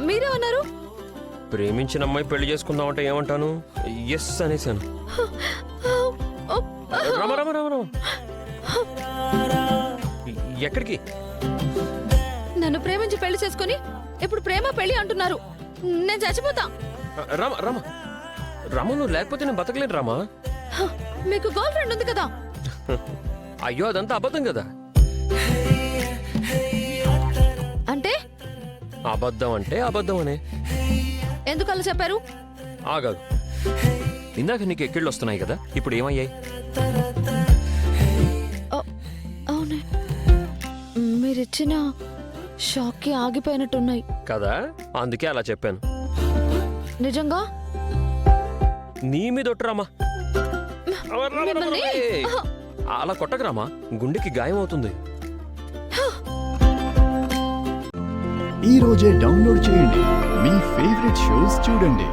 మీరేమన్నారు? ప్రేమించిన అమ్మాయి పెళ్లి చేసుకుందామంటే ఏమంటాను? ఎస్ అనేసాను. రామ రామ రామ రామ. ఎక్కడికి? నన్ను ప్రేమించి పెళ్లి చేసుకుని ఇప్పుడు ప్రేమ పెళ్లి అంటున్నారు. నేను చచ్చిపోతా. రామ రామ రామ, నువ్వు లేకపోతే నేను బతకలేను రామా. మీకు గర్ల్ ఫ్రెండ్ ఉంది కదా? అయ్యో అదంతా అబద్ధం కదా. అంటే అబద్ధం అంటే అబద్ధం అనే. ఎందుకు అలా చెప్పారు? ఆగాదు, ఇందాక నీకు ఎక్కిళ్ళు వస్తున్నాయి కదా, ఇప్పుడు ఏమయ్యాయి? అవునే, మీరిచ్చిన షాక్ కి ఆగిపోయినట్టున్నాయి కదా, అందుకే అలా చెప్పాను. నిజంగా నీ మీద ఒట్టురామా. అలా కొట్టకరామా, గుండెకి గాయం అవుతుంది. ఈ రోజే డౌన్లోడ్ చేయండి, మీ ఫేవరెట్ షోస్ చూడండి.